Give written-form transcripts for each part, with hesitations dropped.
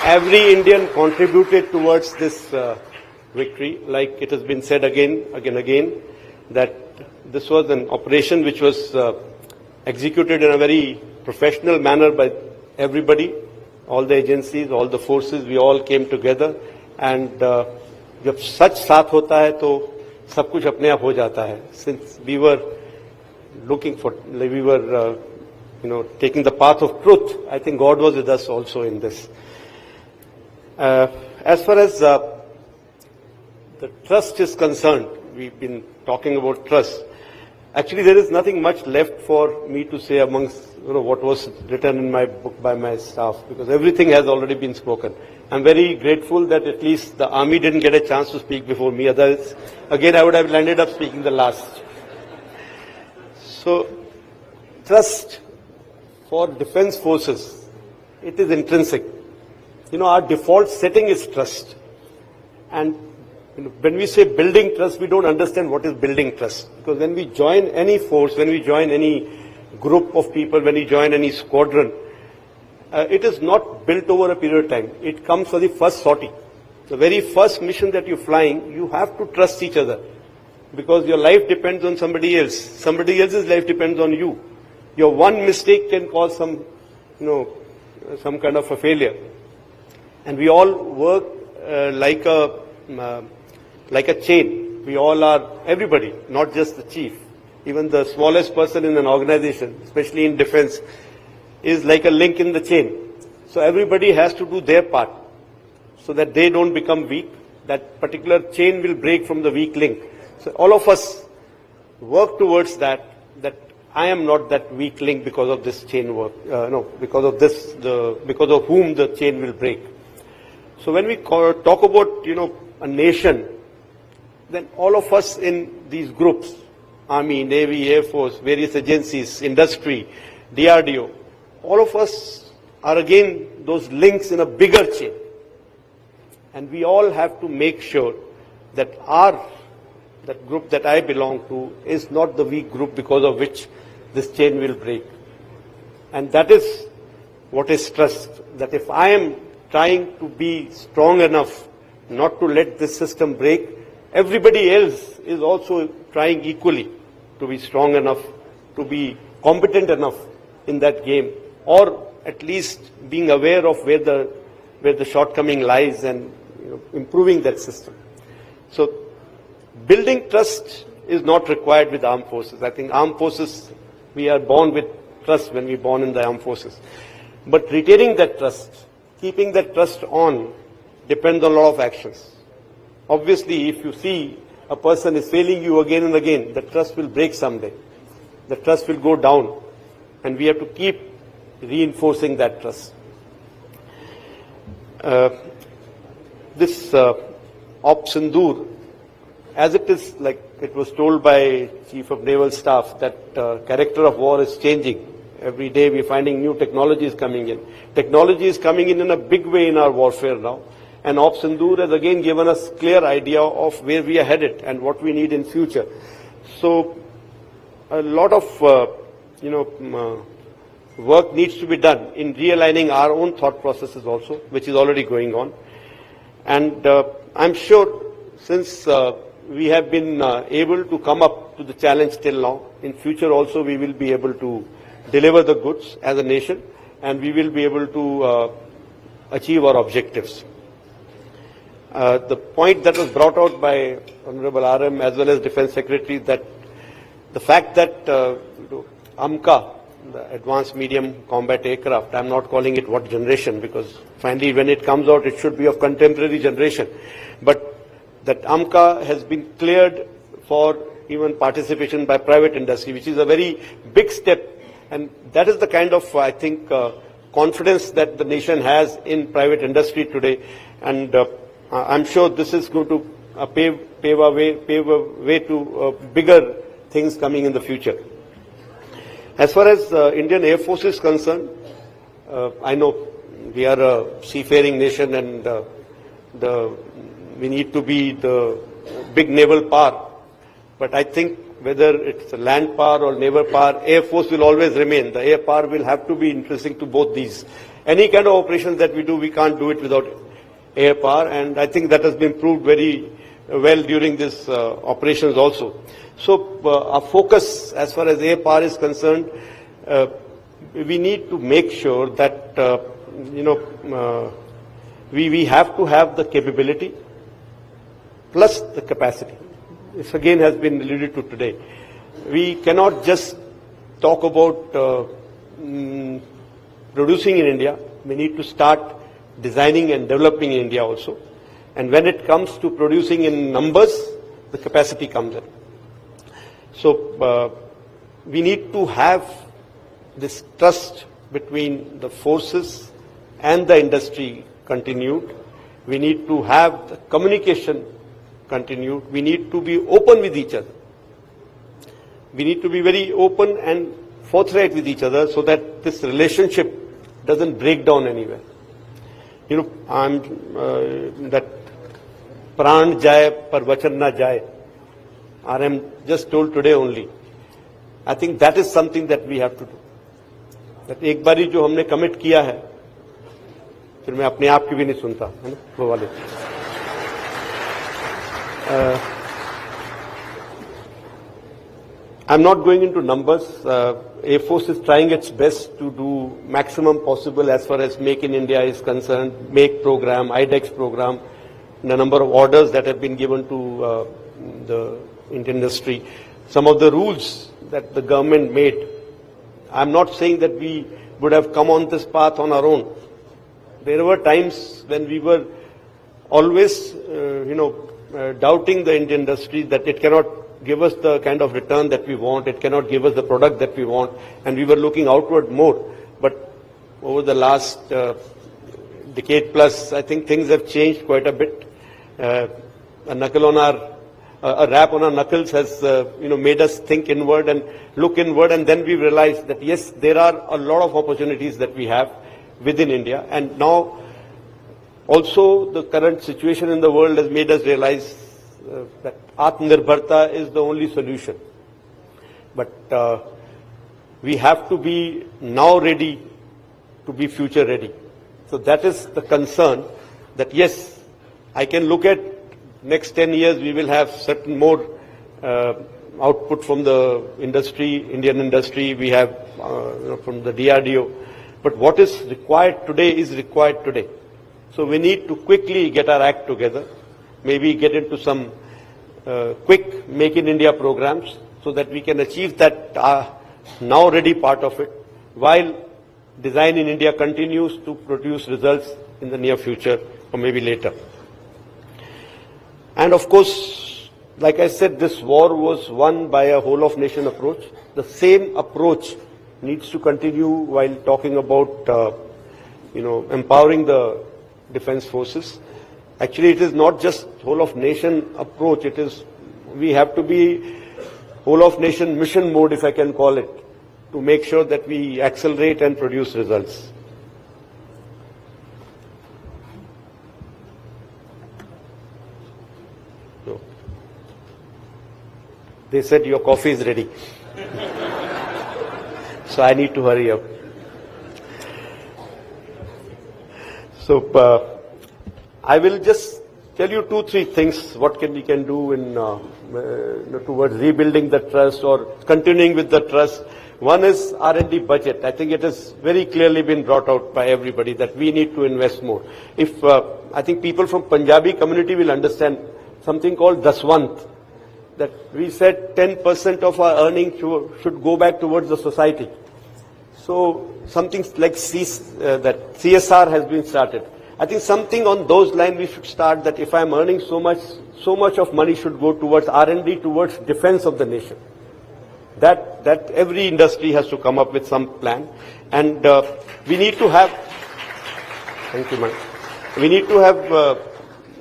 every Indian contributed towards this victory. Like it has been said again, that this was an operation which was executed in a very professional manner by everybody, all the agencies, all the forces. We all came together, and जब सच साथ होता है तो सब कुछ अपने आप हो जाता है. Since we were looking for, we were taking the path of truth, I think God was with us also in this. As far as the trust is concerned, we've been talking about trust. Actually, there is nothing much left for me to say amongst what was written in my book by my staff, because everything has already been spoken. I'm very grateful that at least the army didn't get a chance to speak before me. Otherwise, again, I would have ended up speaking the last. So, trust for defense forces, it is intrinsic. Our default setting is trust. And when we say building trust, we don't understand what is building trust. Because when we join any force, when we join any group of people, when we join any squadron, it is not built over a period of time. It comes for the first sortie. The very first mission that you're flying, you have to trust each other. Because your life depends on somebody else. Somebody else's life depends on you. Your one mistake can cause some kind of a failure. And we all work like a chain. We all are, everybody, not just the chief. Even the smallest person in an organization, especially in defense, is like a link in the chain. So everybody has to do their part so that they don't become weak. That particular chain will break from the weak link. So all of us work towards that I am not that weak link because of this chain work. Because of whom the chain will break. So when we talk about, a nation, then all of us in these groups, Army, Navy, Air Force, various agencies, industry, DRDO, all of us are again those links in a bigger chain. And we all have to make sure that that group that I belong to is not the weak group because of which this chain will break. And that is what is trust. That if I am trying to be strong enough not to let this system break, everybody else is also trying equally to be strong enough, to be competent enough in that game, or at least being aware of where the shortcoming lies and improving that system. So building trust is not required with armed forces. I think armed forces, we are born with trust when we are born in the armed forces. But retaining that trust, keeping that trust on, depends on a lot of actions. Obviously, if you see a person is failing you again and again, the trust will break someday. The trust will go down. And we have to keep reinforcing that trust. This Op Sindoor, as it is, like it was told by Chief of Naval Staff, that character of war is changing. Every day we're finding new technologies coming in. Technology is coming in a big way in our warfare now. And Op Sindoor has again given us clear idea of where we are headed and what we need in future. So a lot of, work needs to be done in realigning our own thought processes also, which is already going on. And I'm sure since we have been able to come up to the challenge till now, in future also we will be able to deliver the goods as a nation, and we will be able to achieve our objectives. The point that was brought out by Honorable RM as well as Defense Secretary, that the fact that AMCA, the Advanced Medium Combat Aircraft, I'm not calling it what generation, because finally when it comes out it should be of contemporary generation, but that AMCA has been cleared for even participation by private industry, which is a very big step. And that is the kind of, I think, confidence that the nation has in private industry today. And I'm sure this is going to pave a way to bigger things coming in the future. As far as Indian Air Force is concerned, I know we are a seafaring nation and we need to be the big naval power. But I think whether it's land power or naval power, Air Force will always remain. The air power will have to be interesting to both these. Any kind of operations that we do, we can't do it without air power, and I think that has been proved very well during this operations also. So our focus as far as air power is concerned, we need to make sure that, we have to have the capability plus the capacity. This again has been alluded to today. We cannot just talk about producing in India. We need to start designing and developing in India also. And when it comes to producing in numbers, the capacity comes in. So we need to have this trust between the forces and the industry continued. We need to have the communication continued. We need to be open with each other. We need to be very open and forthright with each other so that this relationship doesn't break down anywhere. That pran jaye par vachan na jaye. I am just told today only. I think that is something that we have to do. That एक बारी जो हमने commit किया है, फिर मैं अपने आप की भी नहीं सुनता, है ना, वो वाले. I'm not going into numbers. Air Force is trying its best to do maximum possible as far as Make in India is concerned, MAKE program, IDEX program, the number of orders that have been given to the Indian industry, some of the rules that the government made. I'm not saying that we would have come on this path on our own. There were times when we were always, doubting the Indian industry that it cannot give us the kind of return that we want, it cannot give us the product that we want, and we were looking outward more. But over the last decade plus, I think things have changed quite a bit. A rap on our knuckles has, made us think inward and look inward, and then we realized that yes, there are a lot of opportunities that we have within India, and now also the current situation in the world has made us realize that Atmanirbharta is the only solution. But we have to be now ready to be future ready. So that is the concern, that yes, I can look at next 10 years we will have certain more output from the industry, Indian industry, we have from the DRDO. But what is required today is required today. So we need to quickly get our act together, maybe get into some quick Make in India programs so that we can achieve that now ready part of it, while Design in India continues to produce results in the near future or maybe later. And of course, like I said, this war was won by a whole of nation approach. The same approach needs to continue while talking about, empowering the defense forces. Actually, it is not just whole of nation approach. It is, we have to be whole of nation mission mode, if I can call it, to make sure that we accelerate and produce results. So, they said your coffee is ready. So I need to hurry up. So I will just tell you 2-3 things what we can do in towards rebuilding the trust or continuing with the trust. One is R&D budget. I think it has very clearly been brought out by everybody that we need to invest more. If I think people from Punjabi community will understand something called Daswant, that we said 10% of our earnings should go back towards the society. So something like that CSR has been started. I think something on those lines we should start, that if I'm earning so much of money should go towards R&D, towards defense of the nation. That every industry has to come up with some plan. And we need to have, thank you, man. We need to have,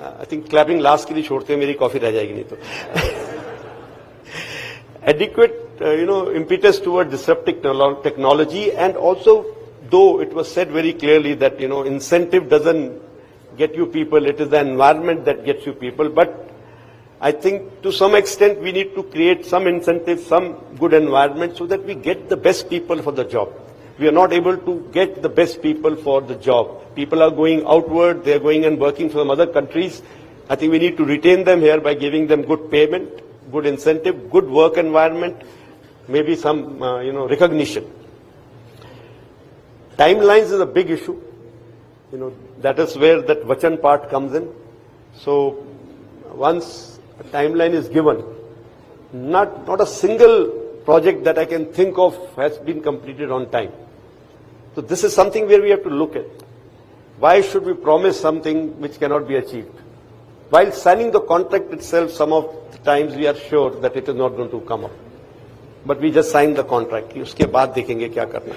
I think clapping last ke liye chhodte hain, meri coffee reh jayegi nahi to. Adequate, impetus towards disruptive technology, and also, though it was said very clearly that, incentive doesn't get you people, it is the environment that gets you people. But I think to some extent we need to create some incentives, some good environment so that we get the best people for the job. We are not able to get the best people for the job. People are going outward, they are going and working for some other countries. I think we need to retain them here by giving them good payment, good incentive, good work environment, maybe some recognition. Timelines is a big issue. That is where that Vachan part comes in. So once a timeline is given, not a single project that I can think of has been completed on time. So this is something where we have to look at. Why should we promise something which cannot be achieved? While signing the contract itself, some of the times we are sure that it is not going to come up. But we just signed the contract. Uske baad dekhenge kya karna.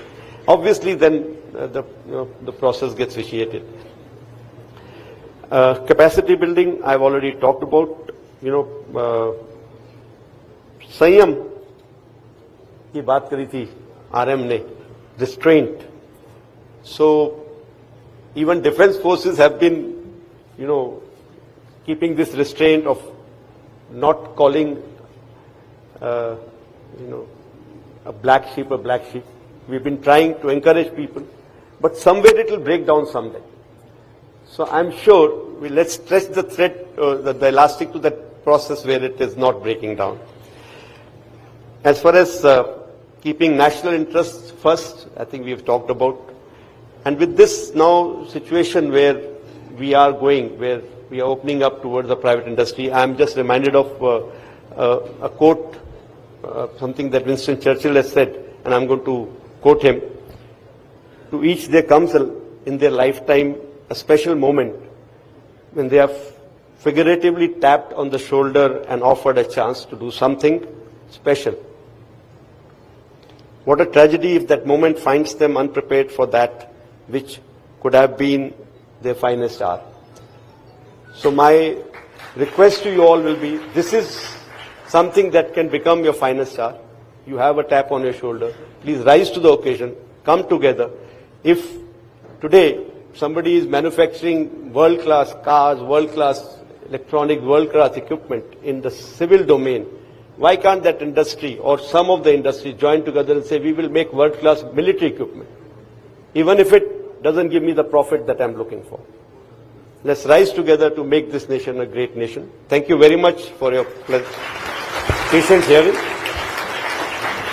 Obviously then the process gets vitiated. Capacity building, I've already talked about. संयम की बात करी थी RM ने, restraint. So even defense forces have been, keeping this restraint of not calling, a black sheep a black sheep. We've been trying to encourage people, but somewhere it will break down someday. So I'm sure let's stretch the thread, the elastic to that process where it is not breaking down. As far as keeping national interests first, I think we've talked about. And with this now situation where we are going, where we are opening up towards the private industry, I'm just reminded of a quote, something that Winston Churchill has said, and I'm going to quote him. To each there comes in their lifetime a special moment when they are figuratively tapped on the shoulder and offered a chance to do something special. What a tragedy if that moment finds them unprepared for that which could have been their finest hour. So my request to you all will be, this is something that can become your finest hour. You have a tap on your shoulder. Please rise to the occasion. Come together. If today somebody is manufacturing world-class cars, world-class electronic, world-class equipment in the civil domain, why can't that industry or some of the industry join together and say, we will make world-class military equipment, even if it doesn't give me the profit that I'm looking for. Let's rise together to make this nation a great nation. Thank you very much for your patient hearing.